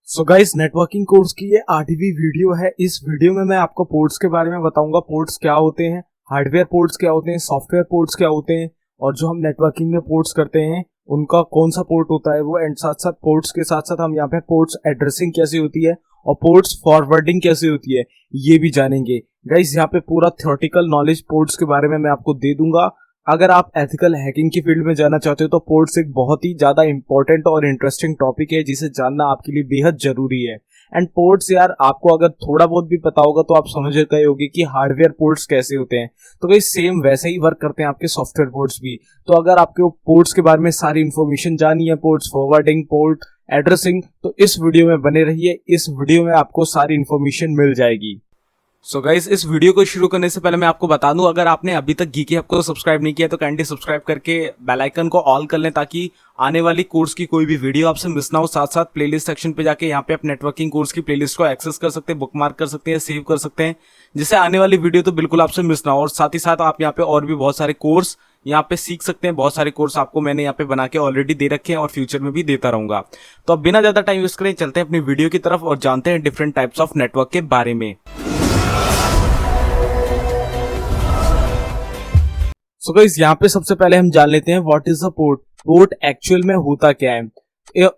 So guys, networking course की ये 8वीं वीडियो है। इस वीडियो में मैं आपको पोर्ट्स के बारे में बताऊंगा। पोर्ट्स क्या होते हैं, हार्डवेयर पोर्ट्स क्या होते हैं, सॉफ्टवेयर पोर्ट्स क्या होते हैं, और जो हम नेटवर्किंग में पोर्ट्स करते हैं उनका कौन सा पोर्ट होता है वो। एंड साथ साथ पोर्ट्स के साथ साथ हम यहाँ पे पोर्ट्स एड्रेसिंग कैसी होती है और पोर्ट्स फॉरवर्डिंग कैसी होती है ये भी जानेंगे। गाइस, यहाँ पे पूरा थ्योरेटिकल नॉलेज पोर्ट्स के बारे में मैं आपको दे दूंगा। अगर आप एथिकल हैकिंग की फील्ड में जाना चाहते हो तो पोर्ट्स एक बहुत ही ज्यादा इंपॉर्टेंट और इंटरेस्टिंग टॉपिक है जिसे जानना आपके लिए बेहद जरूरी है। एंड पोर्ट्स यार, आपको अगर थोड़ा बहुत भी पता होगा तो आप समझ गए होगे कि हार्डवेयर पोर्ट्स कैसे होते हैं। तो भाई सेम वैसे ही वर्क करते हैं आपके सॉफ्टवेयर पोर्ट्स भी। तो अगर आपको पोर्ट्स के बारे में सारी इंफॉर्मेशन जाननी है, पोर्ट्स फॉरवर्डिंग, पोर्ट एड्रेसिंग, तो इस वीडियो में बने रहिए। इस वीडियो में आपको सारी इंफॉर्मेशन मिल जाएगी। सो गाइस, इस वीडियो को शुरू करने से पहले मैं आपको बता दूं, अगर आपने अभी तक गीकी हब को सब्सक्राइब नहीं किया तो काइंडली सब्सक्राइब करके बेल आइकन को ऑल कर लें ताकि आने वाली कोर्स की कोई भी वीडियो आपसे मिस ना हो। साथ साथ प्लेलिस्ट सेक्शन पे जाके यहाँ पे आप नेटवर्किंग कोर्स की प्लेलिस्ट को एक्सेस कर सकते हैं, बुकमार्क कर सकते हैं, सेव कर सकते हैं, जिससे आने वाली वीडियो तो बिल्कुल आपसे मिस ना हो। और साथ ही साथ आप यहाँ पे और भी बहुत सारे कोर्स यहाँ पे सीख सकते हैं। बहुत सारे कोर्स आपको मैंने यहाँ पे बना के ऑलरेडी दे रखे हैं और फ्यूचर में भी देता रहूंगा। तो अब बिना ज्यादा टाइम वेस्ट करें चलते हैं अपनी वीडियो की तरफ और जानते हैं डिफरेंट टाइप्स ऑफ नेटवर्क के बारे में। सो गाइस, यहाँ पे सबसे पहले हम जान लेते हैं what is a port. Port actual में होता क्या है।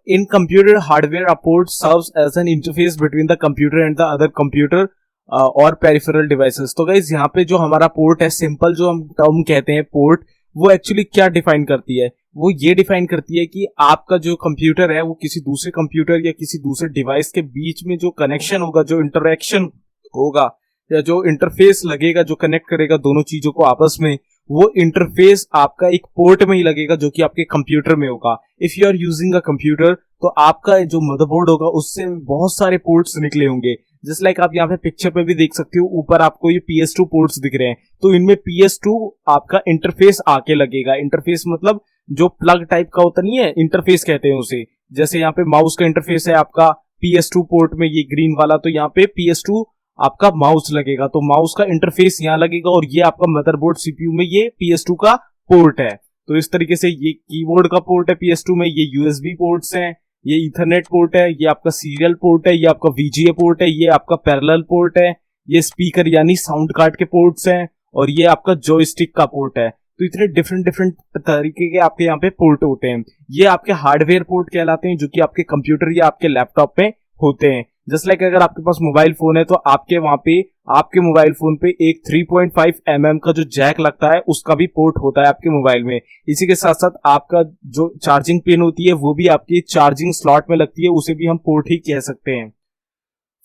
In computer hardware a port serves as an interface between the computer and the other computer और पेरिफेरल डिवाइसेस। तो गाइस, यहाँ पे जो हमारा पोर्ट है, सिंपल जो हम टर्म कहते हैं पोर्ट, वो एक्चुअली क्या डिफाइन करती है? वो ये डिफाइन करती है कि आपका जो कंप्यूटर है वो किसी दूसरे कंप्यूटर या किसी दूसरे डिवाइस के बीच में जो कनेक्शन होगा, जो इंटरेक्शन होगा या जो इंटरफेस लगेगा, जो कनेक्ट करेगा दोनों चीजों को आपस में, वो इंटरफेस आपका एक पोर्ट में ही लगेगा जो कि आपके कंप्यूटर में होगा। If you are using a computer तो आपका जो मदरबोर्ड होगा उससे बहुत सारे पोर्ट्स निकले होंगे। जस्ट लाइक आप यहाँ पे पिक्चर पे भी देख सकते हो, ऊपर आपको ये PS2 पोर्ट्स दिख रहे हैं। तो इनमें PS2 आपका इंटरफेस आके लगेगा। इंटरफेस मतलब जो प्लग टाइप का होता नहीं है, इंटरफेस कहते हैं उसे। जैसे यहाँ पे माउस का इंटरफेस है आपका PS2 पोर्ट में, ये ग्रीन वाला, तो यहाँ पे PS2 आपका माउस लगेगा, तो माउस का इंटरफेस यहाँ लगेगा और ये आपका मदरबोर्ड CPU में ये PS2 का पोर्ट है। तो इस तरीके से ये कीबोर्ड का पोर्ट है PS2 में, ये USB पोर्ट्स हैं, ये ईथरनेट पोर्ट है, ये आपका सीरियल पोर्ट है, ये आपका VGA पोर्ट है, ये आपका पैरेलल पोर्ट है, ये स्पीकर यानी साउंड कार्ड के पोर्ट्स हैं, और ये आपका जॉयस्टिक का पोर्ट है। तो इतने डिफरेंट डिफरेंट तरीके के आपके यहाँ पे पोर्ट होते हैं। ये आपके हार्डवेयर पोर्ट कहलाते हैं जो कि आपके कंप्यूटर या आपके लैपटॉप में होते हैं। जस्ट लाइक अगर आपके पास मोबाइल फोन है तो आपके वहां पे आपके मोबाइल फोन पे एक 3.5 mm का जो जैक लगता है उसका भी पोर्ट होता है आपके मोबाइल में। इसी के साथ साथ आपका जो चार्जिंग पिन होती है वो भी आपकी चार्जिंग स्लॉट में लगती है, उसे भी हम पोर्ट ही कह सकते हैं।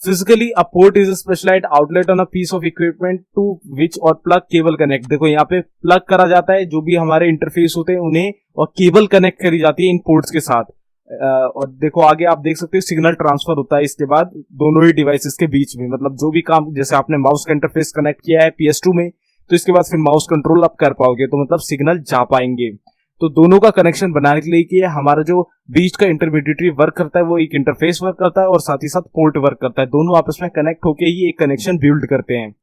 Physically a port is a specialised outlet on a piece of equipment to which और प्लग केबल कनेक्ट। देखो यहाँ पे प्लग करा जाता है, जो भी हमारे इंटरफेस होते हैं उन्हें, और केबल कनेक्ट करी जाती है इन पोर्ट्स के साथ। और देखो आगे आप देख सकते हो सिग्नल ट्रांसफर होता है इसके बाद दोनों ही डिवाइसेस के बीच में। मतलब जो भी काम, जैसे आपने माउस का इंटरफेस कनेक्ट किया है PS2 में, तो इसके बाद फिर माउस कंट्रोल आप कर पाओगे, तो मतलब सिग्नल जा पाएंगे। तो दोनों का कनेक्शन बनाने के लिए कि हमारा जो बीच का इंटरमीडिएटरी वर्क करता है वो एक इंटरफेस वर्क करता है और साथ ही साथ पोर्ट वर्क करता है। दोनों आपस में कनेक्ट होकर ही एक कनेक्शन बिल्ड करते हैं।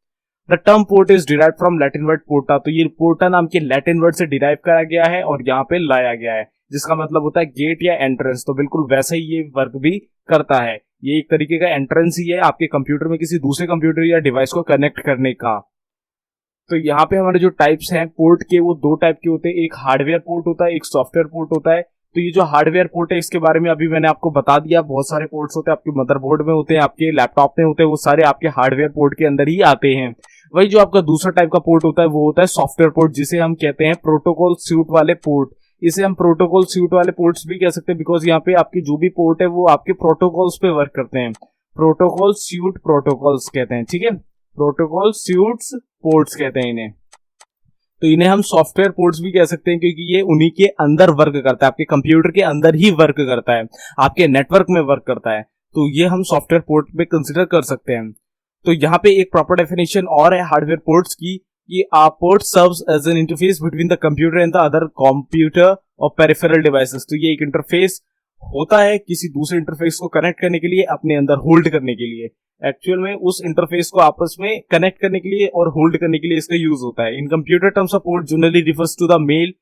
The term port is derived from Latin word porta. तो ये पोर्टा नाम के लैटिन वर्ड से डिराइव करा गया है और यहाँ पे लाया गया है, जिसका मतलब होता है गेट या एंट्रेंस। तो बिल्कुल वैसा ही ये वर्क भी करता है। ये एक तरीके का एंट्रेंस ही है आपके कंप्यूटर में किसी दूसरे कंप्यूटर या डिवाइस को कनेक्ट करने का। तो यहाँ पे हमारे जो टाइप्स हैं पोर्ट के, वो दो टाइप के होते हैं। एक हार्डवेयर पोर्ट होता है, एक सॉफ्टवेयर पोर्ट होता है। तो ये जो हार्डवेयर पोर्ट है इसके बारे में अभी मैंने आपको बता दिया। बहुत सारे पोर्ट्स होते हैं, आपके मदरबोर्ड में होते हैं, आपके लैपटॉप में होते हैं, वो सारे आपके हार्डवेयर पोर्ट के अंदर ही आते हैं। वही जो आपका दूसरा टाइप का पोर्ट होता है वो होता है सॉफ्टवेयर पोर्ट, जिसे हम कहते हैं प्रोटोकॉल स्यूट वाले पोर्ट। इसे हम प्रोटोकॉल स्यूट वाले पोर्ट्स भी कह सकते हैं, बिकॉज यहाँ पे आपकी जो भी पोर्ट है वो आपके प्रोटोकॉल्स पे वर्क करते हैं। प्रोटोकॉल स्यूट प्रोटोकॉल्स कहते हैं, ठीक है, प्रोटोकॉल स्यूट्स पोर्ट्स कहते हैं इन्हें। तो इन्हें हम सॉफ्टवेयर पोर्ट्स भी कह सकते हैं क्योंकि ये उन्हीं के अंदर वर्क करता है, आपके कंप्यूटर के अंदर ही वर्क करता है, आपके नेटवर्क में वर्क करता है। तो ये हम सॉफ्टवेयर पोर्ट में कंसिडर कर सकते हैं। तो यहाँ पे एक प्रॉपर डेफिनेशन और है हार्डवेयर पोर्ट्स की, कि a port serves as an interface between the computer and the other computer और पेरिफेरल डिवाइसेस। तो ये एक इंटरफेस होता है किसी दूसरे इंटरफेस को कनेक्ट करने के लिए, अपने अंदर होल्ड करने के लिए। एक्चुअल में उस इंटरफेस को आपस में कनेक्ट करने के लिए और होल्ड करने के लिए इसका यूज होता है। In computer terms port generally refers to the male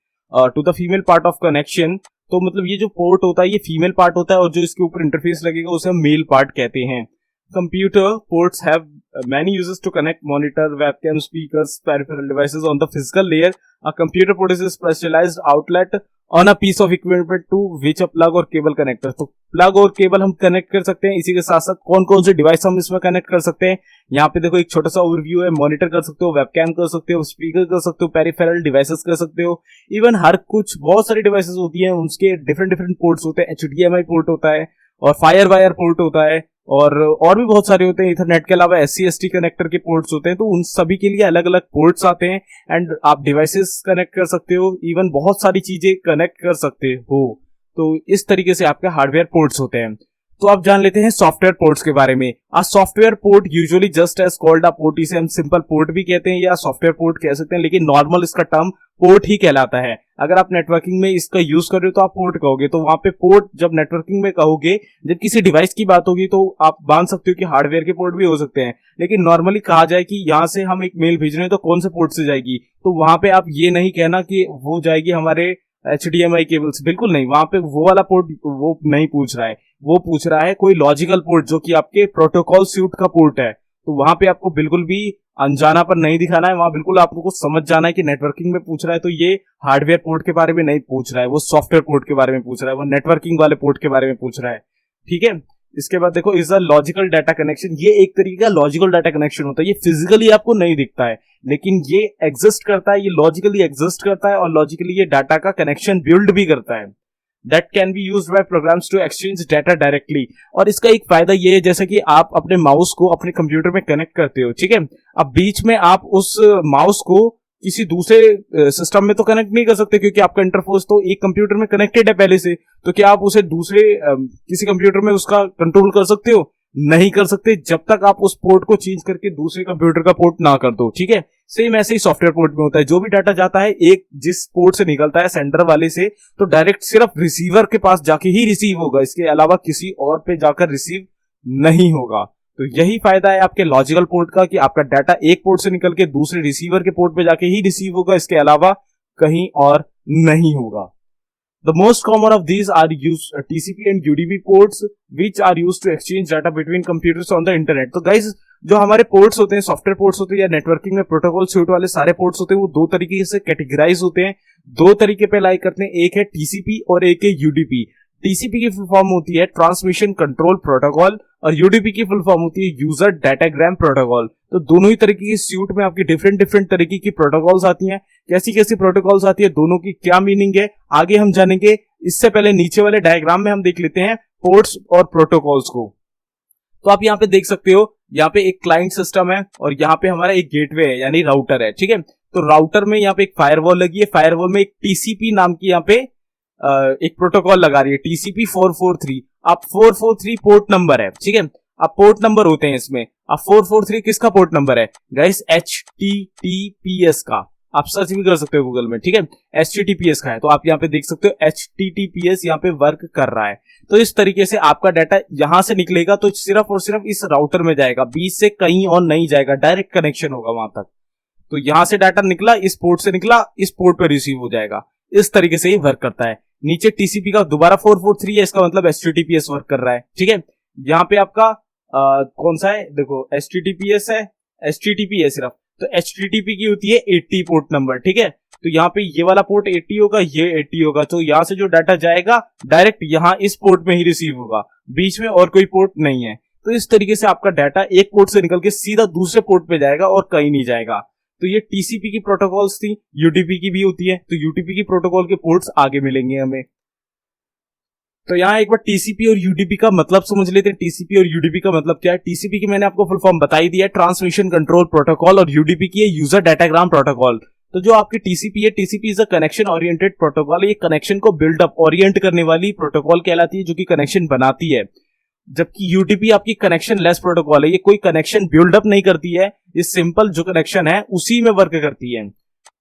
to the female part of connection. तो मतलब ये जो पोर्ट होता है ये फीमेल पार्ट होता है और जो इसके ऊपर इंटरफेस लगेगा उसे हम मेल पार्ट कहते हैं। Computer ports have many uses to connect monitor, webcam, speakers, peripheral devices on the physical layer. A computer port is a specialized outlet on a piece of equipment to which a plug और cable connector. तो plug और cable हम connect कर सकते हैं। इसी के साथ साथ कौन कौन से डिवाइस हम इसमें कनेक्ट कर सकते हैं, यहाँ पे देखो एक छोटा सा ओवरव्यू है। मॉनिटर कर सकते हो, वेबकैम कर सकते हो, स्पीकर कर सकते हो, पेरिफेरल डिवाइसेस कर सकते हो, इवन हर कुछ बहुत सारी डिवाइसेस होती हैं, उसके डिफरेंट डिफरेंट पोर्ट्स होते हैं। HDMI पोर्ट होता है और फायर वायर पोर्ट होता है और भी बहुत सारे होते हैं। इथरनेट के अलावा SC/ST कनेक्टर के पोर्ट्स होते हैं। तो उन सभी के लिए अलग अलग पोर्ट्स आते हैं एंड आप डिवाइसेस कनेक्ट कर सकते हो, इवन बहुत सारी चीजें कनेक्ट कर सकते हो। तो इस तरीके से आपके हार्डवेयर पोर्ट्स होते हैं। तो आप जान लेते हैं सॉफ्टवेयर पोर्ट्स के बारे में। A software port usually just as called a port, इसे हम सिंपल पोर्ट भी कहते हैं या सॉफ्टवेयर पोर्ट कह सकते हैं, लेकिन नॉर्मल इसका टर्म पोर्ट ही कहलाता है। अगर आप नेटवर्किंग में इसका यूज कर रहे हो तो आप पोर्ट कहोगे। तो वहां पे पोर्ट जब नेटवर्किंग में कहोगे, जब किसी डिवाइस की बात होगी तो आप मान सकते हो कि हार्डवेयर के पोर्ट भी हो सकते हैं, लेकिन नॉर्मली कहा जाए कि यहाँ से हम एक मेल भेज रहे हैं तो कौन से पोर्ट से जाएगी, तो वहां पे आप ये नहीं कहना कि वो जाएगी हमारे HDMI केबल से, बिल्कुल नहीं। वहां पे वो वाला पोर्ट वो नहीं पूछ रहा है, वो पूछ रहा है कोई लॉजिकल पोर्ट जो कि आपके प्रोटोकॉल सूट का पोर्ट है। तो वहां पे आपको बिल्कुल भी अनजाना पर नहीं दिखाना है, वहां बिल्कुल आपको समझ जाना है कि नेटवर्किंग में पूछ रहा है तो ये हार्डवेयर पोर्ट के बारे में नहीं पूछ रहा है, वो सॉफ्टवेयर पोर्ट के बारे में पूछ रहा है, वो नेटवर्किंग वाले पोर्ट के बारे में पूछ रहा है। ठीक है, इसके बाद देखो is a logical data connection. ये एक तरीके का लॉजिकल डाटा कनेक्शन होता है। ये फिजिकली आपको नहीं दिखता है, लेकिन ये एग्जिस्ट करता है, ये लॉजिकली एग्जिस्ट करता है और लॉजिकली ये डाटा का कनेक्शन बिल्ड भी करता है। That can be used by programs to exchange data directly. और इसका एक फायदा ये है, जैसे कि आप अपने माउस को अपने कंप्यूटर में कनेक्ट करते हो, ठीक है, अब बीच में आप उस माउस को किसी दूसरे सिस्टम में तो कनेक्ट नहीं कर सकते क्योंकि आपका इंटरफेस तो एक कंप्यूटर में कनेक्टेड है पहले से। तो क्या आप उसे दूसरे किसी कंप्यूटर में उसका कंट्रोल कर सकते हो? नहीं कर सकते, जब तक आप उस पोर्ट को चेंज करके दूसरे कंप्यूटर का पोर्ट ना कर दो। ठीक है, सेम ऐसे ही सॉफ्टवेयर पोर्ट में होता है। जो भी डाटा जाता है एक जिस पोर्ट से निकलता है सेंडर वाले से, तो डायरेक्ट सिर्फ रिसीवर के पास जाके ही रिसीव होगा, इसके अलावा किसी और पे जाकर रिसीव नहीं होगा। तो यही फायदा है आपके लॉजिकल पोर्ट का कि आपका डाटा एक पोर्ट से निकल के दूसरे रिसीवर के पोर्ट पे जाके ही रिसीव होगा, इसके अलावा कहीं और नहीं होगा। The most common of these are used TCP and UDP ports, which are used to exchange data between computers on the internet. तो guys, जो हमारे पोर्ट्स होते हैं, सॉफ्टवेयर पोर्ट्स होते हैं या नेटवर्किंग में प्रोटोकॉल सूट वाले सारे पोर्ट्स होते हैं, वो दो तरीके से कैटेगराइज होते हैं, दो तरीके पे लाइक करते हैं। एक है TCP और एक है UDP। TCP की फुल फॉर्म होती है ट्रांसमिशन कंट्रोल प्रोटोकॉल और UDP की फुल फॉर्म होती है यूजर डाटाग्राम प्रोटोकॉल। तो दोनों ही तरीके की सूट में आपकी डिफरेंट डिफरेंट तरीके की प्रोटोकॉल्स आती हैं। कैसी कैसी प्रोटोकॉल्स आती है, दोनों की क्या मीनिंग है, आगे हम जानेंगे। इससे पहले नीचे वाले डायग्राम में हम देख लेते हैं पोर्ट्स और प्रोटोकॉल्स को। तो आप यहाँ पे देख सकते हो, यहाँ पे एक क्लाइंट सिस्टम है और यहाँ पे हमारा एक गेटवे है यानी राउटर है। ठीक है, तो राउटर में यहाँ पे एक फायरवॉल लगी है, फायरवॉल में एक TCP नाम की यहाँ पे एक प्रोटोकॉल लगा रही है, TCP 443। अब 443 पोर्ट नंबर है, ठीक है, अब पोर्ट नंबर होते हैं इसमें। अब 443 किसका पोर्ट नंबर है गाइस? HTTPS का। आप सर्च भी कर सकते हो गूगल में, ठीक है, HTTPS का है। तो आप यहाँ पे देख सकते हो HTTPS यहाँ पे वर्क कर रहा है। तो इस तरीके से आपका डाटा यहां से निकलेगा तो सिर्फ और सिर्फ इस राउटर में जाएगा, बीच से कहीं और नहीं जाएगा, डायरेक्ट कनेक्शन होगा वहां तक। तो यहां से डाटा निकला, इस पोर्ट से निकला, इस पोर्ट पर रिसीव हो जाएगा। इस तरीके से ये वर्क करता है। नीचे TCP का दोबारा 443 है, इसका मतलब HTTPS वर्क कर रहा है। ठीक है, यहाँ पे आपका कौन सा है देखो, HTTPS है, HTTP है सिर्फ। तो HTTP की होती है 80 पोर्ट नंबर। ठीक है, तो यहाँ पे ये वाला पोर्ट 80 होगा, ये 80 होगा। तो यहाँ से जो डाटा जाएगा डायरेक्ट यहाँ इस पोर्ट में ही रिसीव होगा, बीच में और कोई पोर्ट नहीं है। तो इस तरीके से आपका डाटा एक पोर्ट से निकल के सीधा दूसरे पोर्ट पे जाएगा और कहीं नहीं जाएगा। तो ये TCP की प्रोटोकॉल्स थी, UDP की भी होती है। तो UDP की प्रोटोकॉल के पोर्ट्स आगे मिलेंगे हमें। तो यहाँ एक बार TCP और UDP का मतलब समझ लेते हैं। TCP और UDP का मतलब क्या है? TCP की मैंने आपको फुल फॉर्म बताई दिया है, ट्रांसमिशन कंट्रोल प्रोटोकॉल, और UDP की है यूजर डाटाग्राम प्रोटोकॉल। तो जो आपकी TCP है, TCP is a connection oriented protocol. ये कनेक्शन को बिल्डअप ओरिएंट करने वाली प्रोटोकॉल कहलाती है, जो कि कनेक्शन बनाती है। जबकि UDP आपकी कनेक्शन लेस प्रोटोकॉल है, ये कोई कनेक्शन बिल्डअप नहीं करती है, ये सिंपल जो कनेक्शन है उसी में वर्क करती है।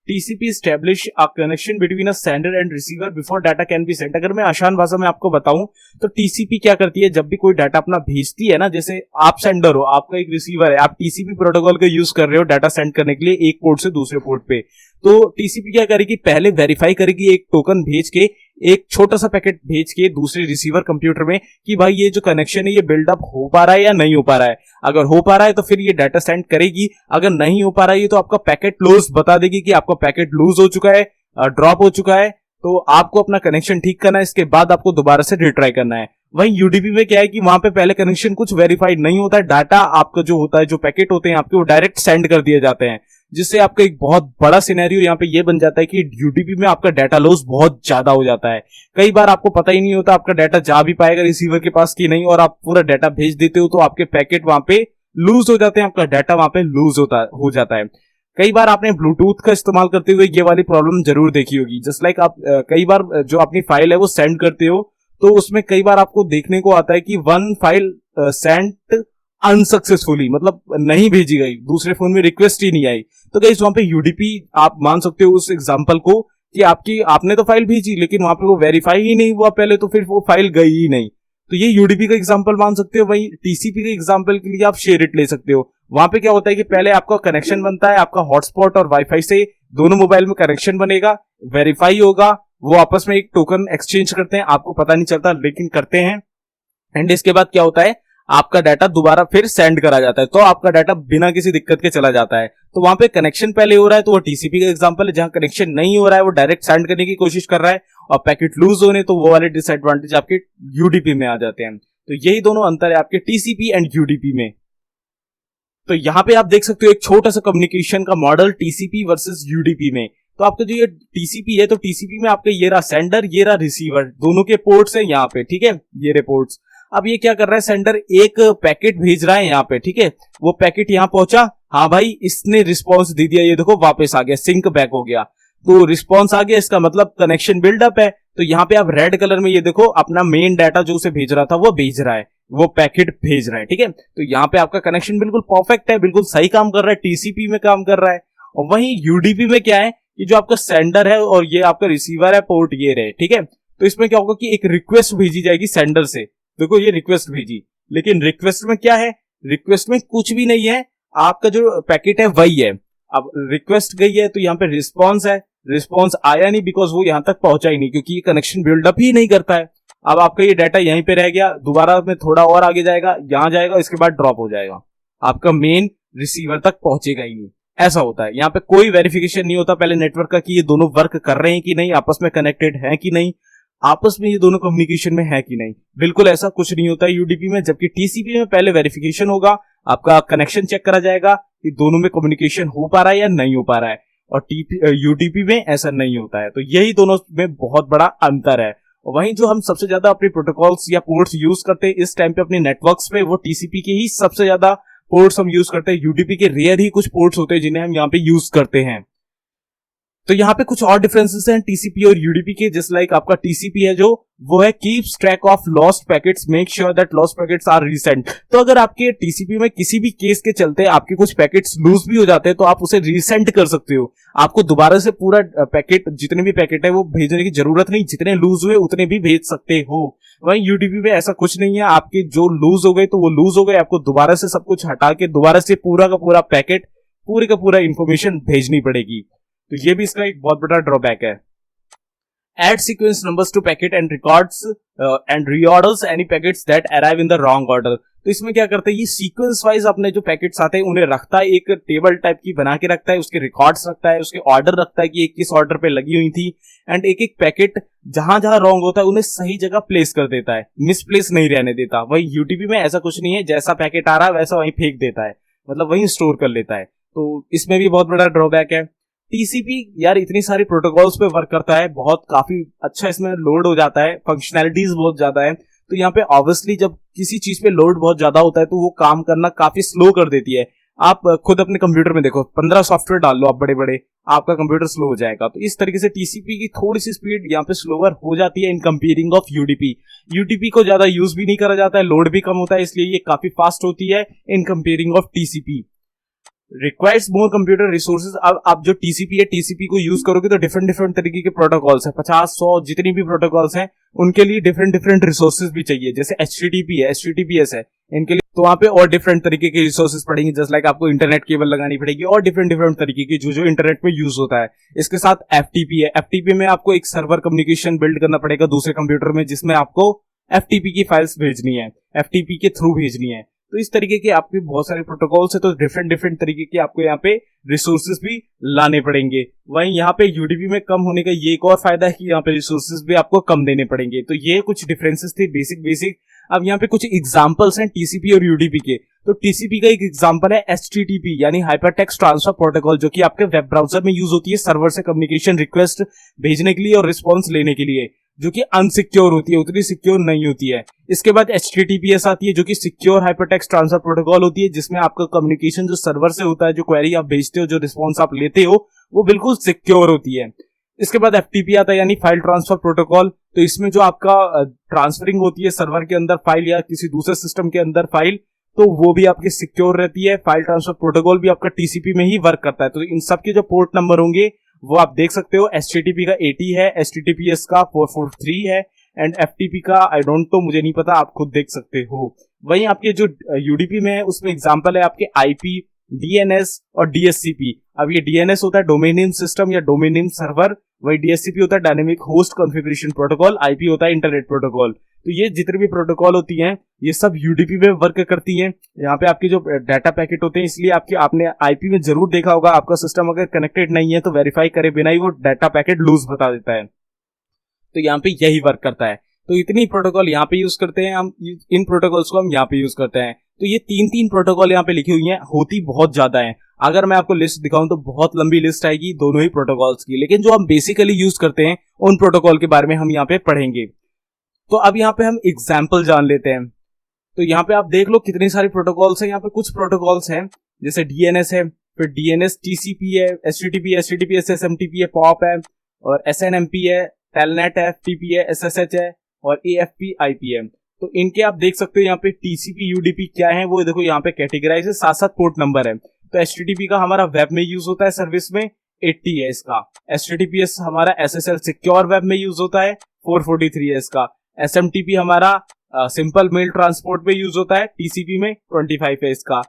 TCP establish a connection between a sender and receiver before data can be sent। अगर मैं आसान भाषा में आपको बताऊं तो TCP क्या करती है, जब भी कोई डाटा अपना भेजती है ना, जैसे आप सेंडर हो, आपका एक रिसीवर है, आप TCP प्रोटोकॉल का यूज कर रहे हो डाटा सेंड करने के लिए एक पोर्ट से दूसरे पोर्ट पे, तो TCP क्या करेगी, पहले वेरीफाई करेगी एक टोकन भेज के एक छोटा सा पैकेट भेज के दूसरे रिसीवर कंप्यूटर में कि भाई ये जो कनेक्शन है ये बिल्डअप हो पा रहा है या नहीं हो पा रहा है। अगर हो पा रहा है तो फिर ये डाटा सेंड करेगी, अगर नहीं हो पा रहा है तो आपका पैकेट लॉस बता देगी कि आपका पैकेट लूज हो चुका है, ड्रॉप हो चुका है, तो आपको अपना कनेक्शन ठीक करना है, इसके बाद आपको दोबारा से रिट्राई करना है। वहीं यूडीपी में क्या है कि वहां पे पहले कनेक्शन कुछ वेरीफाइड नहीं होता है, डाटा आपका जो होता है, जो पैकेट होते हैं आपके, वो डायरेक्ट सेंड कर दिए जाते हैं, जिससे आपका एक बहुत बड़ा सिनेरियो यहाँ पे ये बन जाता है कि यूडीपी में आपका डाटा लॉस बहुत ज्यादा हो जाता है। कई बार आपको पता ही नहीं होता आपका डाटा जा भी पाएगा रिसीवर के पास कि नहीं, और आप पूरा डाटा भेज देते हो तो आपके पैकेट वहां पे लूज हो जाते हैं, आपका डाटा वहां पे लूज हो जाता है। कई बार आपने ब्लूटूथ का इस्तेमाल करते हुए ये वाली प्रॉब्लम जरूर देखी होगी। जस्ट लाइक आप कई बार जो अपनी फाइल है वो सेंड करते हो तो उसमें कई बार आपको देखने को आता है कि वन फाइल सेंड अनसक्सेसफुली, मतलब नहीं भेजी गई, दूसरे फोन में रिक्वेस्ट ही नहीं आई। तो गाइस वहां पे यूडीपी आप मान सकते हो उस एग्जांपल को कि आपने तो फाइल भेजी लेकिन वहां पे वो वेरीफाई ही नहीं हुआ पहले, तो फिर वो फाइल गई ही नहीं। तो ये यूडीपी का एग्जांपल मान सकते हो। वही टीसीपी के एग्जांपल के लिए आप शेयर इट ले सकते हो। वहां पे क्या होता है कि पहले आपका कनेक्शन बनता है, आपका हॉटस्पॉट और वाईफाई से दोनों मोबाइल में कनेक्शन बनेगा, वेरीफाई होगा, वो आपस में एक टोकन एक्सचेंज करते हैं, आपको पता नहीं चलता लेकिन करते हैं। एंड इसके बाद क्या होता है, आपका डाटा दोबारा फिर सेंड करा जाता है, तो आपका डाटा बिना किसी दिक्कत के चला जाता है। तो वहां पे कनेक्शन पहले हो रहा है तो वो टीसीपी का एग्जांपल है। जहां कनेक्शन नहीं हो रहा है वो डायरेक्ट सेंड करने की कोशिश कर रहा है और पैकेट लूज होने, तो वो वाले डिसएडवांटेज आपके यूडीपी में आ जाते हैं। तो यही दोनों अंतर है आपके टीसीपी एंड यूडीपी में। तो यहाँ पे आप देख सकते हो एक छोटा सा कम्युनिकेशन का मॉडल टीसीपी वर्सेस यूडीपी में। तो आपका जो ये टीसीपी है, तो टीसीपी में आपका ये रहा सेंडर, ये रहा रिसीवर, दोनों के पोर्ट्स हैं यहाँ पे, ठीक है, ये रहे पोर्ट्स। अब ये क्या कर रहा है, सेंडर एक पैकेट भेज रहा है यहाँ पे, ठीक है, वो पैकेट यहाँ पहुंचा, हाँ भाई इसने रिस्पॉन्स दे दिया, ये देखो वापस आ गया, सिंक बैक हो गया, तो रिस्पॉन्स आ गया, इसका मतलब कनेक्शन बिल्डअप है। तो यहाँ पे आप रेड कलर में ये देखो अपना मेन डाटा जो उसे भेज रहा था वो भेज रहा है, वो पैकेट भेज रहा है, ठीक है। तो यहाँ पे आपका कनेक्शन बिल्कुल परफेक्ट है, बिल्कुल सही काम कर रहा है, टीसीपी में काम कर रहा है। और वहीं यूडीपी में क्या है कि जो आपका सेंडर है और ये आपका रिसीवर है, पोर्ट ये रहे, ठीक है। तो इसमें क्या होगा कि एक रिक्वेस्ट भेजी जाएगी सेंडर से, देखो ये रिक्वेस्ट भेजी, लेकिन रिक्वेस्ट में क्या है, रिक्वेस्ट में कुछ भी नहीं है, आपका जो पैकेट है वही है। अब रिक्वेस्ट गई है तो यहाँ पे रिस्पॉन्स है, रिस्पॉन्स आया नहीं बिकॉज वो यहां तक पहुंचा ही नहीं, क्योंकि ये कनेक्शन बिल्डअप ही नहीं करता है। अब आपका ये डाटा यहीं पे रह गया, दोबारा में थोड़ा और आगे जाएगा, यहां जाएगा, इसके बाद ड्रॉप हो जाएगा, आपका मेन रिसीवर तक पहुंचेगा ही नहीं। ऐसा होता है, यहाँ पे कोई वेरिफिकेशन नहीं होता पहले नेटवर्क का कि ये दोनों वर्क कर रहे हैं कि नहीं, आपस में कनेक्टेड है कि नहीं, आपस में ये दोनों कम्युनिकेशन में है कि नहीं, बिल्कुल ऐसा कुछ नहीं होता है यूडीपी में। जबकि टीसीपी में पहले वेरिफिकेशन होगा, आपका कनेक्शन चेक करा जाएगा कि दोनों में कम्युनिकेशन हो पा रहा है या नहीं हो पा रहा है, और यूडीपी में ऐसा नहीं होता है। तो यही दोनों में बहुत बड़ा अंतर है। वहीं जो हम सबसे ज्यादा अपने प्रोटोकॉल्स या पोर्ट्स यूज करते हैं इस टाइम पे अपने नेटवर्क्स पे, वो टीसीपी के ही सबसे ज्यादा पोर्ट्स हम यूज करते हैं। यूडीपी के रेयर ही कुछ पोर्ट्स होते हैं जिन्हें हम यहाँ पे यूज करते हैं। तो यहाँ पे कुछ और डिफरेंसेस हैं टीसीपी और यूडीपी के। जस्ट लाइक आपका टीसीपी है जो वो है keeps track of lost packets, make sure that lost packets are resent. तो अगर आपके टीसीपी में किसी भी केस के चलते आपके कुछ पैकेट्स लूज भी हो जाते हैं तो आप उसे रीसेंट कर सकते हो, आपको दोबारा से पूरा पैकेट, जितने भी पैकेट है वो भेजने की जरूरत नहीं, जितने लूज हुए उतने भी भेज सकते हो। वहीं यूडीपी में ऐसा कुछ नहीं है, आपके जो लूज हो गए तो वो लूज हो गए, आपको दोबारा से सब कुछ हटा के दोबारा से पूरा का पूरा पैकेट, पूरे का पूरा इंफॉर्मेशन भेजनी पड़ेगी। तो ये भी इसका एक बहुत बड़ा ड्रॉबैक है। Add sequence numbers to packet and records and reorders any packets that arrive in the wrong order. तो इसमें क्या करते हैं, ये सीक्वेंस वाइज अपने जो पैकेट्स आते हैं उन्हें रखता है, एक टेबल टाइप की बना के रखता है, उसके रिकॉर्ड्स रखता है, उसके ऑर्डर रखता है कि एक किस ऑर्डर पे लगी हुई थी, एंड एक एक पैकेट जहां जहां रॉन्ग होता है उन्हें सही जगह प्लेस कर देता है, मिसप्लेस नहीं रहने देता। वही यूटीपी में ऐसा कुछ नहीं है, जैसा पैकेट आ रहा है वैसा वहीं फेंक देता है, मतलब वहीं स्टोर कर लेता है। तो इसमें भी बहुत बड़ा ड्रॉबैक है। टीसीपी यार इतनी सारी प्रोटोकॉल्स पे वर्क करता है, बहुत काफी अच्छा इसमें लोड हो जाता है, फंक्शनैलिटीज बहुत ज्यादा है। तो यहाँ पे ऑब्वियसली जब किसी चीज पे लोड बहुत ज्यादा होता है तो वो काम करना काफी स्लो कर देती है। आप खुद अपने कंप्यूटर में देखो, 15 सॉफ्टवेयर डाल लो आप बड़े बड़े, आपका कंप्यूटर स्लो हो जाएगा। तो इस तरीके से टीसीपी की थोड़ी सी स्पीड यहाँ पे स्लोअर हो जाती है इन कंपेयरिंग ऑफ यूडीपी। यूडीपी को ज्यादा यूज भी नहीं करा जाता है, लोड भी कम होता है, इसलिए ये काफी फास्ट होती है इन comparing of TCP. Requires more computer resources. अब आप जो टीसीपी है, टीसीपी को यूज करोगे तो डिफरेंट डिफरेंट तरीके के प्रोटोकॉल्स है, 50-100 जितनी भी प्रोटोकॉल्स हैं उनके लिए डिफरेंट डिफरेंट रिसोर्सेज भी चाहिए। जैसे एचटीटीपी है, एचटीटीपीएस है, इनके लिए तो वहां पे और डिफरेंट तरीके के रिसोर्सेज पड़ेंगे। जस्ट लाइक आपको इंटरनेट केबल लगानी पड़ेगी और डिफरेंट डिफरेंट तरीके की जो जो इंटरनेट में यूज होता है। इसके साथ एफटीपी है, एफटीपी में आपको एक सर्वर कम्युनिकेशन बिल्ड करना पड़ेगा दूसरे कंप्यूटर में, जिसमें आपको एफटीपी की फाइल्स भेजनी है, एफटीपी के थ्रू भेजनी है। तो इस तरीके के आपके बहुत सारे प्रोटोकॉल्स है, तो डिफरेंट डिफरेंट तरीके के आपको यहाँ पे रिसोर्सेज भी लाने पड़ेंगे। वहीं यहाँ पे यूडीपी में कम होने का ये एक और फायदा है कि यहाँ पे रिसोर्सेज भी आपको कम देने पड़ेंगे। तो ये कुछ डिफरेंसेस थे बेसिक। अब यहाँ पे कुछ एग्जांपल्स हैं टीसीपी और यूडीपी के। तो टीसीपी का एक एग्जांपल है एचटीटीपी यानी हाइपरटेक्स्ट ट्रांसफर प्रोटोकॉल, जो कि आपके वेब ब्राउजर में यूज होती है सर्वर से कम्युनिकेशन रिक्वेस्ट भेजने के लिए और रिस्पॉन्स लेने के लिए, जो कि अनसिक्योर होती है, उतनी सिक्योर नहीं होती है। इसके बाद एचटीटीपीएस आती है, जो कि सिक्योर हाइपरटेक्स्ट ट्रांसफर प्रोटोकॉल होती है, जिसमें आपका कम्युनिकेशन जो सर्वर से होता है, जो क्वेरी आप भेजते हो, जो रिस्पॉन्स आप लेते हो, वो बिल्कुल सिक्योर होती है। इसके बाद एफटीपी आता है यानी फाइल ट्रांसफर प्रोटोकॉल। तो इसमें जो आपका ट्रांसफरिंग होती है सर्वर के अंदर फाइल या किसी दूसरे सिस्टम के अंदर फाइल, तो वो भी आपकी सिक्योर रहती है। फाइल ट्रांसफर प्रोटोकॉल भी आपका टीसीपी में ही वर्क करता है। तो इन सब के जो पोर्ट नंबर होंगे वो आप देख सकते हो। एचटीटीपी का 80 है, एचटीटीपीएस का 443 है एंड एफटीपी का आई डोंट नो, मुझे नहीं पता, आप खुद देख सकते हो। वहीं आपके जो यूडीपी में है उसमें एग्जांपल है आपके आईपी, डीएनएस और डीएससीपी। अब ये डीएनएस होता है डोमेन नेम सिस्टम या डोमेन नेम सर्वर, वही डीएससीपी होता है dynamic host configuration protocol, IP होता है इंटरनेट प्रोटोकॉल। तो ये जितने भी प्रोटोकॉल होती हैं ये सब यूडीपी में वर्क करती हैं। यहाँ पे आपके जो डाटा पैकेट होते हैं, इसलिए आपने आईपी में जरूर देखा होगा, आपका सिस्टम अगर कनेक्टेड नहीं है तो वेरीफाई करे बिना ही वो डाटा पैकेट लूज बता देता है। तो यहाँ पे यही वर्क करता है। तो इतनी प्रोटोकॉल यहाँ पे यूज करते हैं हम, इन प्रोटोकॉल्स को हम यहाँ पे यूज करते हैं। तो ये तीन प्रोटोकॉल यहाँ पे लिखी हुई हैं, होती बहुत ज्यादा है। अगर मैं आपको लिस्ट दिखाऊं तो बहुत लंबी लिस्ट आएगी दोनों ही प्रोटोकॉल्स की, लेकिन जो हम बेसिकली यूज करते हैं उन प्रोटोकॉल के बारे में हम यहाँ पे पढ़ेंगे। तो अब यहाँ पे हम एग्जाम्पल जान लेते हैं। तो यहाँ पे आप देख लो कितनी सारी प्रोटोकॉल्स हैं। यहाँ पे कुछ प्रोटोकॉल्स हैं जैसे डीएनएस है, फिर डीएनएस टीसीपी है, एचटीटीपी, एचटीटीपीएस, एसएमटीपी है, पॉप है और एसएनएमपी है, टेलनेट है, एफटीपी है, एसएसएच है और एएफपी आईपी है। तो इनके आप देख सकते हो यहाँ पे टीसीपी यूडीपी क्या है वो देखो यहाँ पे कैटेगराइज है, 7-7 पोर्ट नंबर है। तो एचटीटीपी का हमारा वेब में यूज होता है सर्विस में, 80 है इसका। एचटीटीपीएस हमारा एसएसएल सिक्योर वेब में यूज होता है, 443 है इसका। एसएमटीपी हमारा सिंपल मेल ट्रांसपोर्ट में यूज होता है, टीसीपी में 25 है इसका।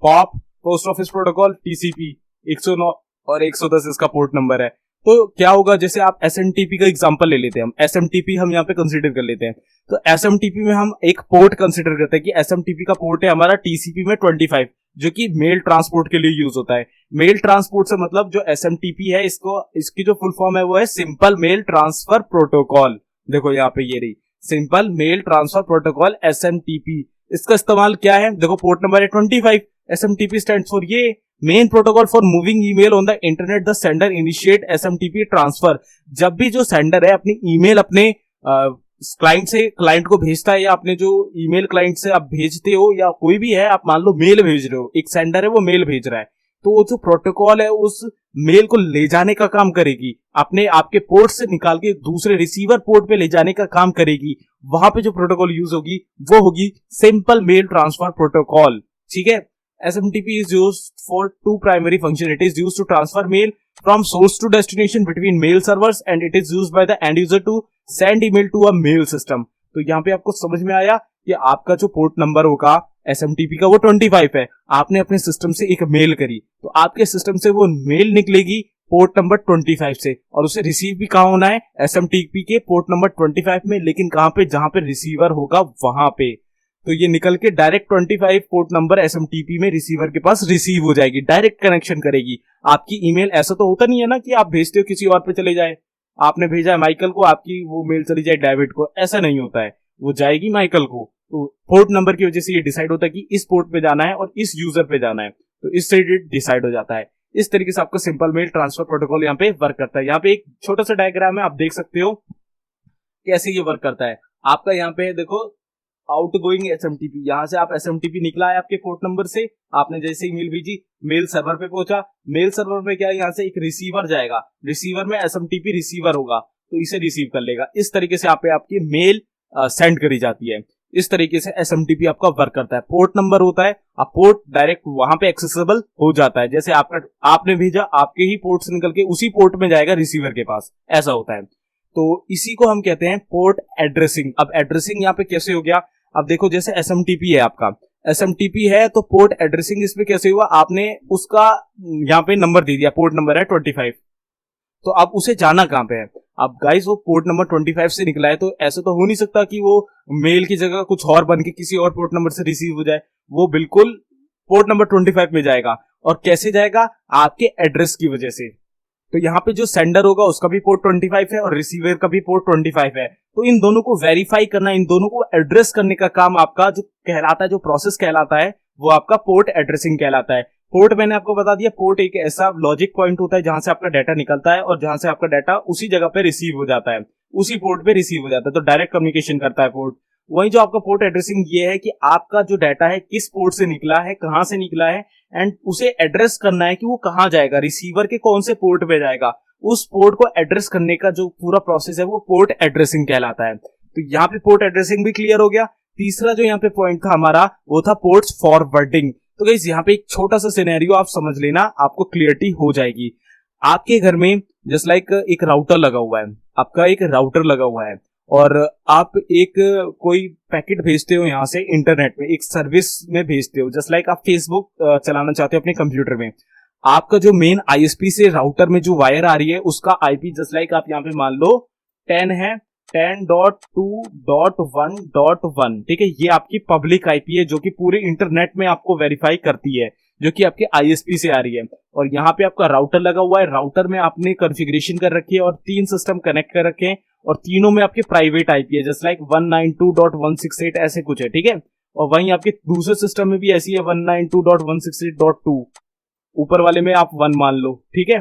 Pop post office protocol TCP 109 और 110 इसका पोर्ट नंबर है। तो क्या होगा, जैसे आप एसएमटीपी का एग्जांपल ले लेते हैं, हम एसएमटीपी हम यहाँ पे कंसीडर कर लेते हैं। तो एसएमटीपी में हम एक पोर्ट कंसीडर करते हैं कि एसएमटीपी का पोर्ट है हमारा टीसीपी में 25, जो कि मेल ट्रांसपोर्ट के लिए यूज होता है। मेल ट्रांसपोर्ट से मतलब जो एसएमटीपी है इसकी जो फुल फॉर्म है वो है सिंपल मेल ट्रांसफर प्रोटोकॉल। देखो यहाँ पे ये रही simple mail transfer protocol SMTP. इसका इस्तेमाल क्या है, देखो पोर्ट नंबर है 25। एसएमटीपी स्टैंड्स फॉर ये main protocol for moving email on the internet, the sender initiate SMTP transfer. जब भी जो सेंडर है अपनी ईमेल अपने क्लाइंट को भेजता है, या अपने जो ईमेल क्लाइंट से आप भेजते हो, या कोई भी है आप मान लो मेल भेज रहे हो, एक सेंडर है वो मेल भेज रहा है, तो वो जो प्रोटोकॉल है उस मेल को ले जाने का काम करेगी, अपने आपके पोर्ट से निकाल के दूसरे रिसीवर पोर्ट पे ले जाने का काम करेगी। वहां पे जो प्रोटोकॉल यूज होगी वो होगी सिंपल मेल ट्रांसफर प्रोटोकॉल। ठीक है, SMTP is used for two primary functions. It is used to transfer mail from source to destination between mail servers and it is used by the end user to send email to a mail system. तो यहाँ पे आपको समझ में आया कि आपका जो पोर्ट नंबर होगा SMTP का वो 25 है, आपने अपने सिस्टम से एक मेल करी तो आपके सिस्टम से वो मेल निकलेगी पोर्ट नंबर 25 से, और उसे रिसीव भी कहाँ होना है, SMTP के पोर्ट नंबर 25 में, लेकिन कहाँ पे, जहां पे रिसीवर होगा वहां पे। तो ये निकल के डायरेक्ट 25 पोर्ट नंबर SMTP में रिसीवर के पास रिसीव हो जाएगी, डायरेक्ट कनेक्शन करेगी। आपकी ईमेल ऐसा तो होता नहीं है ना कि आप भेजते हो किसी और पे चले जाए, आपने भेजा है माइकल को, आपकी वो मेल चली जाए डेविड को, ऐसा नहीं होता है, वो जाएगी माइकल को। तो पोर्ट नंबर की वजह से ये डिसाइड होता है कि इस पोर्ट पे जाना है और इस यूजर पे जाना है, तो इससे डिसाइड हो जाता है। इस तरीके से आपका सिंपल मेल ट्रांसफर प्रोटोकॉल यहाँ पे वर्क करता है। यहाँ पे एक छोटा सा डायग्राम है, आप देख सकते हो कैसे ये वर्क करता है। आपका यहाँ पे देखो आउटगोइंग SMTP, यहाँ से आप SMTP निकला है आपके पोर्ट नंबर से, आपने जैसे ही मेल भेजी, मेल सर्वर पे पहुंचा, मेल सर्वर में क्या है, यहाँ से एक रिसीवर जाएगा, रिसीवर में SMTP रिसीवर होगा तो इसे रिसीव कर लेगा। इस तरीके से आप पे आपकी मेल सेंड करी जाती है। इस तरीके से SMTP आपका वर्क करता है। पोर्ट नंबर होता है अब पोर्ट डायरेक्ट वहां पे एक्सेसिबल हो जाता है, जैसे आपने भेजा, आपके ही पोर्ट से निकल के उसी पोर्ट में जाएगा रिसीवर के पास, ऐसा होता है। तो इसी को हम कहते हैं पोर्ट एड्रेसिंग। अब एड्रेसिंग यहाँ पे कैसे हो गया, अब देखो जैसे एसएमटीपी है आपका, एसएमटीपी है तो पोर्ट एड्रेसिंग इसमें कैसे हुआ, आपने उसका यहाँ पे नंबर दे दिया, पोर्ट नंबर है 25, तो अब उसे जाना कहां पे है। अब गाइस वो पोर्ट नंबर 25 से निकला है, तो ऐसा तो हो नहीं सकता कि वो मेल की जगह कुछ और बन के किसी और पोर्ट नंबर से रिसीव हो जाए, वो बिल्कुल पोर्ट नंबर 25 में जाएगा। और कैसे जाएगा, आपके एड्रेस की वजह से। तो यहाँ पे जो सेंडर होगा उसका भी पोर्ट 25 है और रिसीवर का भी पोर्ट 25 है, तो इन दोनों को वेरीफाई करना, इन दोनों को एड्रेस करने का काम आपका जो कहलाता है, जो प्रोसेस कहलाता है, वो आपका पोर्ट एड्रेसिंग कहलाता है। पोर्ट मैंने आपको बता दिया, पोर्ट एक ऐसा लॉजिक पॉइंट होता है जहां से आपका डाटा निकलता है और जहां से आपका डाटा उसी जगह पे रिसीव हो जाता है, उसी पोर्ट पे रिसीव हो जाता है, तो डायरेक्ट कम्युनिकेशन करता है पोर्ट। वही जो आपका पोर्ट एड्रेसिंग ये है कि आपका जो डाटा है किस पोर्ट से निकला है, कहां से निकला है, एंड उसे एड्रेस करना है कि वो कहां जाएगा, रिसीवर के कौन से पोर्ट पे जाएगा, उस पोर्ट को एड्रेस करने का जो पूरा प्रोसेस है वो पोर्ट एड्रेसिंग कहलाता है। तो यहाँ पे पोर्ट एड्रेसिंग भी क्लियर हो गया। तीसरा जो यहाँ पे पॉइंट था हमारा वो था पोर्ट्स फॉरवर्डिंग। तो गाइस यहाँ पे एक छोटा सा सिनेरियो आप समझ लेना, आपको क्लियरिटी हो जाएगी। आपके घर में जस्ट लाइक एक राउटर लगा हुआ है, आपका एक राउटर लगा हुआ है और आप एक कोई पैकेट भेजते हो यहाँ से इंटरनेट में, एक सर्विस में भेजते हो, जस्ट लाइक आप फेसबुक चलाना चाहते हो अपने कंप्यूटर में। आपका जो मेन आईएसपी से राउटर में जो वायर आ रही है उसका आईपी जस्ट लाइक आप यहाँ पे मान लो 10 है, 10.2.1.1, ठीक है, ये आपकी पब्लिक आईपी है जो कि पूरे इंटरनेट में आपको वेरीफाई करती है, जो कि आपके आईएसपी से आ रही है। और यहाँ पे आपका राउटर लगा हुआ है, राउटर में आपने कॉन्फ़िगरेशन कर रखी है और 3 सिस्टम कनेक्ट कर रखे हैं और तीनों में आपके प्राइवेट आईपी है, जस्ट लाइक 192.168 ऐसे कुछ है, ठीक है। और वहीं आपके दूसरे सिस्टम में भी ऐसी है 192.168.2, ऊपर वाले में आप 1 मान लो, ठीक है,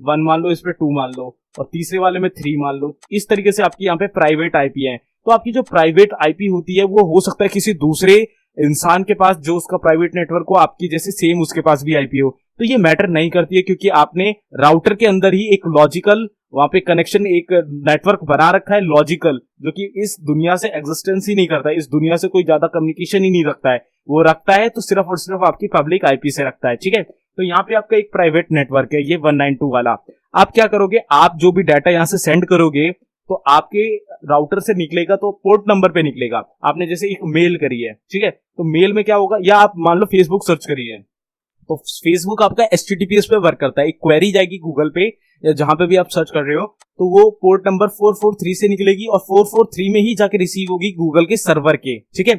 1 मान लो, इस पे 2 मान लो और तीसरे वाले में 3 मान लो। इस तरीके से आपकी यहाँ पे प्राइवेट आईपी है। तो आपकी जो प्राइवेट आईपी होती है वो हो सकता है किसी दूसरे इंसान के पास जो उसका प्राइवेट नेटवर्क हो, आपकी जैसे सेम उसके पास भी आईपी हो, तो ये मैटर नहीं करती है, क्योंकि आपने राउटर के अंदर ही एक लॉजिकल वहां पे कनेक्शन, एक नेटवर्क बना रखा है लॉजिकल, जो कि इस दुनिया से एग्जिस्टेंस ही नहीं करता है, इस दुनिया से कोई ज्यादा कम्युनिकेशन ही नहीं रखता है, वो रखता है तो सिर्फ और सिर्फ आपकी पब्लिक आईपी से रखता है, ठीक है। तो यहाँ पे आपका एक प्राइवेट नेटवर्क है ये 192 वाला। आप क्या करोगे, आप जो भी डाटा यहाँ से सेंड करोगे तो आपके राउटर से निकलेगा तो पोर्ट नंबर पे निकलेगा। आपने जैसे एक मेल करी है, ठीक है, तो मेल में क्या होगा, या आप मान लो फेसबुक सर्च करी है, तो फेसबुक आपका HTTPS पे वर्क करता है, एक क्वेरी जाएगी गूगल पे या जहां पे भी आप सर्च कर रहे हो, तो वो पोर्ट नंबर 443 से निकलेगी और 443 में ही जाके रिसीव होगी गूगल के सर्वर के, ठीक है,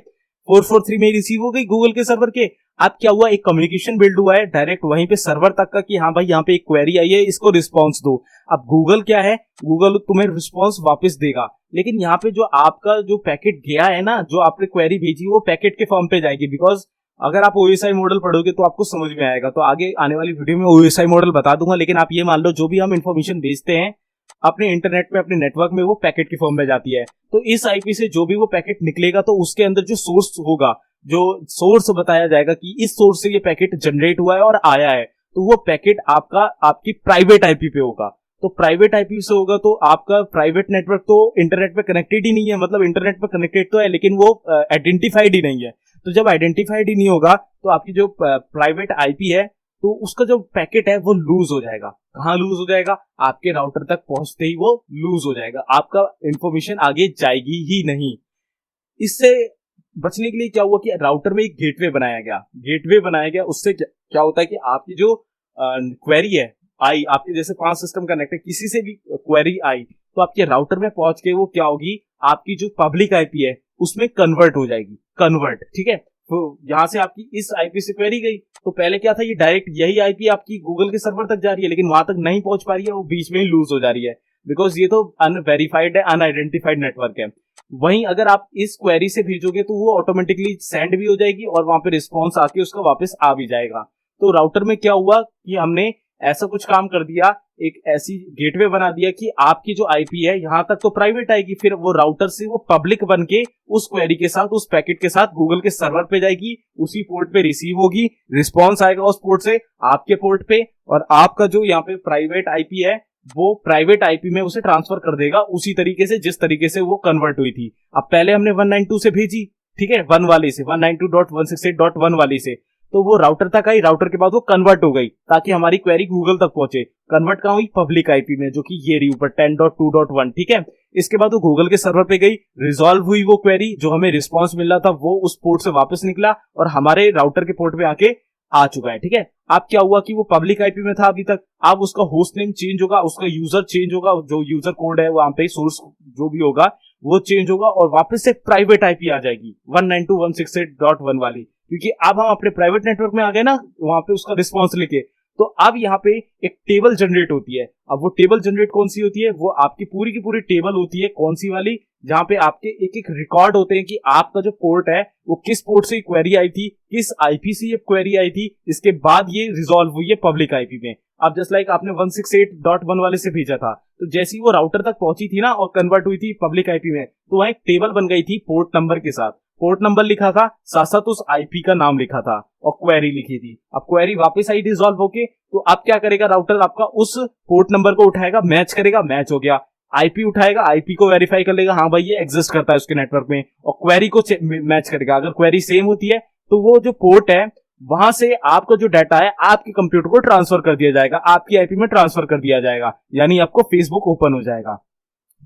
443 में ही रिसीव हो गई गूगल के सर्वर के। अब क्या हुआ, एक कम्युनिकेशन बिल्ड हुआ है डायरेक्ट वहीं पे सर्वर तक का कि हाँ भाई यहाँ पे एक क्वेरी आई है, इसको रिस्पॉन्स दो। अब गूगल क्या है, गूगल तुम्हें रिस्पॉन्स वापस देगा, लेकिन यहाँ पे जो आपका जो पैकेट गया है ना, जो आपने क्वेरी भेजी वो पैकेट के फॉर्म पे जाएगी, बिकॉज अगर आप OSI मॉडल पढ़ोगे तो आपको समझ में आएगा, तो आगे आने वाली वीडियो में OSI मॉडल बता दूंगा। लेकिन आप ये मान लो जो भी हम इन्फॉर्मेशन भेजते हैं अपने इंटरनेट पे, अपने नेटवर्क में, वो पैकेट की फॉर्म में जाती है। तो इस आईपी से जो भी वो पैकेट निकलेगा तो उसके अंदर जो सोर्स होगा, जो सोर्स बताया जाएगा कि इस सोर्स से ये पैकेट जनरेट हुआ है और आया है, तो वो पैकेट आपकी प्राइवेट आईपी पे होगा। तो प्राइवेट आईपी से होगा तो आपका प्राइवेट नेटवर्क तो इंटरनेट पे कनेक्टेड ही नहीं है, मतलब इंटरनेट पे कनेक्टेड तो है लेकिन वो आइडेंटिफाइड ही नहीं है। तो जब आइडेंटिफाइड ही नहीं होगा तो आपकी जो प्राइवेट आईपी है तो उसका जो पैकेट है वो लूज हो जाएगा। कहाँ लूज हो जाएगा, आपके राउटर तक पहुंचते ही वो लूज हो जाएगा, आपका इंफॉर्मेशन आगे जाएगी ही नहीं। इससे बचने के लिए क्या हुआ कि राउटर में एक गेटवे बनाया गया। उससे क्या होता है कि आपकी जो क्वेरी है आई, आपके जैसे 5 सिस्टम कनेक्ट है, किसी से भी क्वेरी आई तो आपके राउटर में पहुंच के वो क्या होगी, आपकी जो पब्लिक आईपी है उसमें कन्वर्ट हो जाएगी, ठीक है। तो यहां से आपकी इस आईपी से क्वेरी गई, तो पहले क्या था, ये डायरेक्ट यही आईपी आपकी गूगल के सर्वर तक जा रही है, लेकिन वहां तक नहीं पहुंच पा रही है, वो बीच में ही लूज हो जा रही है, बिकॉज ये तो अनवेरिफाइड है, अनआइडेंटिफाइड नेटवर्क है। वहीं अगर आप इस क्वेरी से भेजोगे तो वो ऑटोमेटिकली सेंड भी हो जाएगी और वहां पे रिस्पॉन्स आके उसका वापस आ भी जाएगा। तो राउटर में क्या हुआ कि हमने ऐसा कुछ काम कर दिया, एक ऐसी गेटवे बना दिया कि आपकी जो आईपी है यहां तक तो प्राइवेट आएगी, फिर वो राउटर से वो पब्लिक बन के उस क्वेरी के साथ, उस पैकेट के साथ गूगल के सर्वर पे जाएगी, उसी पोर्ट पे रिसीव होगी, रिस्पॉन्स आएगा उस पोर्ट से आपके पोर्ट पे, और आपका जो यहाँ पे प्राइवेट आईपी है वो प्राइवेट आईपी में उसे ट्रांसफर कर देगा उसी तरीके से जिस तरीके से वो कन्वर्ट हुई थी। अब पहले हमने 192 से भेजी, ठीक है, 1 वाले से 192.168.1 वाले से, तो वो राउटर तक आई, राउटर के बाद वो कन्वर्ट हो गई ताकि हमारी क्वेरी गूगल तक पहुंचे। कन्वर्ट कहां हुई? पब्लिक आईपी में, जो कि ये रही ऊपर 10.2.1, ठीक है। इसके बाद वो गूगल के सर्वर पे गई, रिजॉल्व हुई वो क्वेरी, जो हमें रिस्पॉन्स मिल रहा था वो उस पोर्ट से वापस निकला और हमारे राउटर के पोर्ट पे आके आ चुका है, ठीक है। अब क्या हुआ कि वो पब्लिक आईपी में था अभी तक, अब उसका होस्ट नेम चेंज होगा, उसका यूजर चेंज होगा, जो यूजर कोड है वहां पे सोर्स जो भी होगा वो चेंज होगा और वापस से प्राइवेट आईपी आ जाएगी 192.168.1 वाली, क्योंकि अब हम अपने प्राइवेट नेटवर्क में आ गए ना, वहां पे उसका रिस्पॉन्स लेके। तो अब यहाँ पे एक टेबल जनरेट होती है। अब वो टेबल जनरेट कौन सी होती है? वो आपकी पूरी की पूरी टेबल होती है। कौन सी वाली? जहां पे आपके एक एक रिकॉर्ड होते हैं कि आपका जो पोर्ट है वो किस पोर्ट से क्वेरी आई थी, किस आईपी से ये क्वेरी आई थी, इसके बाद ये रिजॉल्व हुई है पब्लिक आईपी में। अब जस्ट लाइक आपने 168.1 वाले से भेजा था, तो जैसे ही वो राउटर तक पहुंची थी ना और कन्वर्ट हुई थी पब्लिक आईपी में, तो वहां एक टेबल बन गई थी पोर्ट नंबर के साथ। पोर्ट नंबर लिखा था, साथ साथ उस आईपी का नाम लिखा था और क्वेरी लिखी थी। अब क्वेरी वापस आई रिजॉल्व होके, तो अब क्या करेगा राउटर? आपका उस पोर्ट नंबर को उठाएगा, मैच करेगा, मैच हो गया। आईपी उठाएगा, आईपी को वेरीफाई कर लेगा, हाँ भाई ये एग्जिस्ट करता है उसके नेटवर्क में, और क्वेरी को मैच करेगा। अगर क्वेरी सेम होती है तो वो जो पोर्ट है वहां से आपका जो डाटा है आपके कंप्यूटर को ट्रांसफर कर दिया जाएगा, आपकी आईपी में ट्रांसफर कर दिया जाएगा, यानी आपको फेसबुक ओपन हो जाएगा।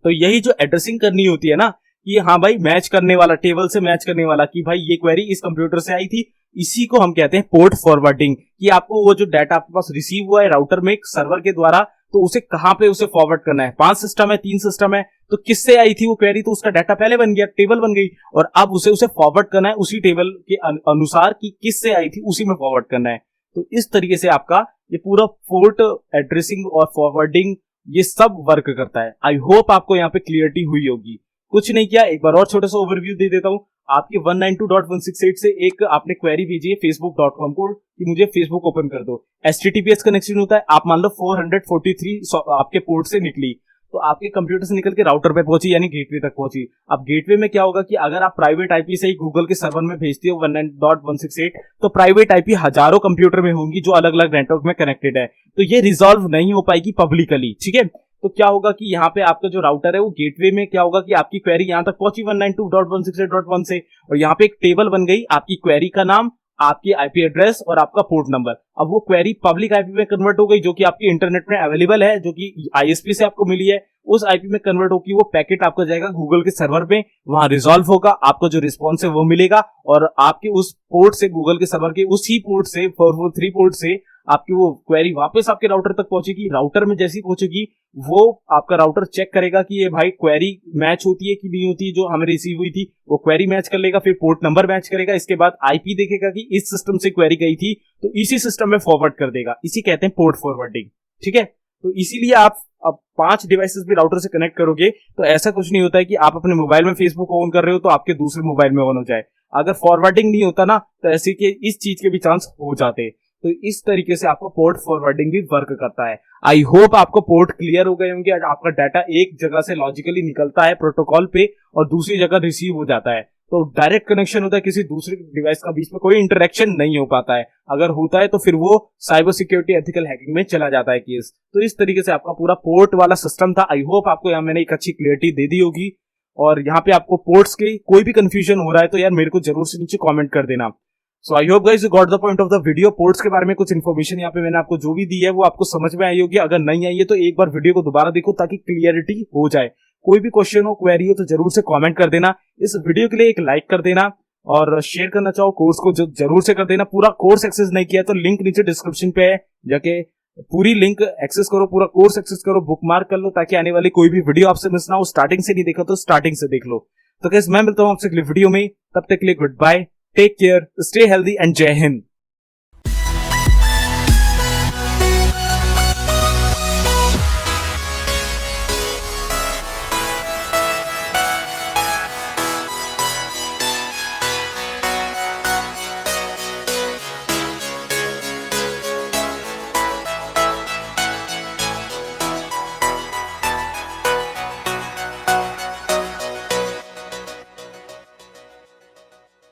तो यही जो एड्रेसिंग करनी होती है ना, कि हाँ भाई मैच करने वाला, टेबल से मैच करने वाला, कि भाई ये क्वेरी इस कंप्यूटर से आई थी, इसी को हम कहते हैं पोर्ट फॉरवर्डिंग। कि आपको वो जो डाटा आपके पास रिसीव हुआ है राउटर में सर्वर के द्वारा, तो उसे कहां पे उसे फॉरवर्ड करना है। 5 सिस्टम है, 3 सिस्टम है, तो किससे आई थी वो क्वेरी, तो उसका डाटा पहले बन गया, टेबल बन गई, और अब उसे फॉरवर्ड करना है उसी टेबल के अनुसार कि किससे आई थी उसी में फॉरवर्ड करना है। तो इस तरीके से आपका ये पूरा पोर्ट एड्रेसिंग और फॉरवर्डिंग ये सब वर्क करता है। आई होप आपको यहाँ पे क्लियरिटी हुई होगी। कुछ नहीं किया, एक बार और छोटा सा ओवरव्यू दे देता हूँ। आपके 192.168 से एक आपने क्वेरी भेजी है facebook.com को कि मुझे फेसबुक ओपन कर दो। HTTPS कनेक्शन होता है, आप मान लो 443 आपके पोर्ट से निकली, तो आपके कंप्यूटर से निकल के राउटर पे पहुंची, यानी गेटवे तक पहुंची। अब गेटवे में क्या होगा कि अगर आप प्राइवेट आईपी से ही गूगल के सर्वर में भेजती हो 192.168, तो प्राइवेट आईपी हजारों कंप्यूटर में होंगी जो अलग अलग नेटवर्क में कनेक्टेड है, तो ये रिजॉल्व नहीं हो पाएगी पब्लिकली, ठीक है। तो क्या होगा कि यहाँ पे आपका जो राउटर है वो गेटवे में क्या होगा कि आपकी क्वेरी यहाँ तक पहुंची 192.168.1 से, और यहाँ पे एक टेबल बन गई, आपकी क्वेरी का नाम, आपकी आईपी एड्रेस और आपका पोर्ट नंबर। अब वो क्वेरी पब्लिक आईपी में कन्वर्ट हो गई, जो कि आपकी इंटरनेट में अवेलेबल है, जो कि आईएसपी से आपको मिली है, उस आईपी में कन्वर्ट होगी। वो पैकेट आपका जाएगा गूगल के सर्वर पे, वहां रिजॉल्व होगा, आपको जो रिस्पॉन्स है वो मिलेगा, और आपके उस पोर्ट से, गूगल के सर्वर के उसी पोर्ट से, 443 पोर्ट से आपकी वो क्वेरी वापस आपके राउटर तक पहुंचेगी। राउटर में जैसी पहुंचेगी, वो आपका राउटर चेक करेगा कि ये भाई क्वेरी मैच होती है कि नहीं होती, जो हमें रिसीव हुई थी, वो क्वेरी मैच कर लेगा, फिर पोर्ट नंबर मैच करेगा, इसके बाद आईपी देखेगा कि इस सिस्टम से क्वेरी गई थी, तो इसी सिस्टम में फॉरवर्ड कर देगा। इसी कहते हैं पोर्ट फॉरवर्डिंग, ठीक है। तो इसीलिए आप अब 5 डिवाइसेस भी राउटर से कनेक्ट करोगे तो ऐसा कुछ नहीं होता है कि आप अपने मोबाइल में फेसबुक ऑन कर रहे हो तो आपके दूसरे मोबाइल में ऑन हो जाए। अगर फॉरवर्डिंग नहीं होता ना, तो ऐसे के इस चीज के भी चांस हो जाते। तो इस तरीके से आपको पोर्ट फॉरवर्डिंग भी वर्क करता है। आई होप आपको पोर्ट क्लियर हो गए होंगे। आपका डाटा एक जगह से लॉजिकली निकलता है प्रोटोकॉल पे और दूसरी जगह रिसीव हो जाता है, तो डायरेक्ट कनेक्शन होता है, किसी दूसरे डिवाइस का बीच में कोई इंटरेक्शन नहीं हो पाता है। अगर होता है तो फिर वो साइबर सिक्योरिटी एथिकल हैकिंग में चला जाता है केस। तो इस तरीके से आपका पूरा पोर्ट वाला सिस्टम था। आई होप आपको यहाँ मैंने एक अच्छी क्लियरिटी दे दी होगी, और यहाँ पे आपको पोर्ट्स के कोई भी कंफ्यूजन हो रहा है तो यार मेरे को जरूर से नीचे कमेंट कर देना। So I hope guys you got the point of the video. Ports के बारे में कुछ इन्फॉर्मेशन यहाँ पे मैंने आपको जो भी दी है वो आपको समझ में आई होगी। अगर नहीं आई है तो एक बार वीडियो को दोबारा देखो ताकि क्लियरिटी हो जाए। कोई भी क्वेश्चन हो, क्वेरी हो तो जरूर से कमेंट कर देना। इस वीडियो के लिए एक लाइक कर देना और शेयर करना चाहो कोर्स को जरूर से कर देना। पूरा कोर्स एक्सेस नहीं किया तो लिंक नीचे डिस्क्रिप्शन पे है, जाके पूरी लिंक एक्सेस करो, पूरा कोर्स एक्सेस करो, बुकमार्क कर लो ताकि आने वाली कोई भी वीडियो आपसे मिस ना हो। स्टार्टिंग से नहीं देखा तो स्टार्टिंग से देख लो। तो गाइस मैं मिलता हूं आपसे अगली वीडियो में, तब तक के लिए goodbye, take care, stay healthy and जय हिंद।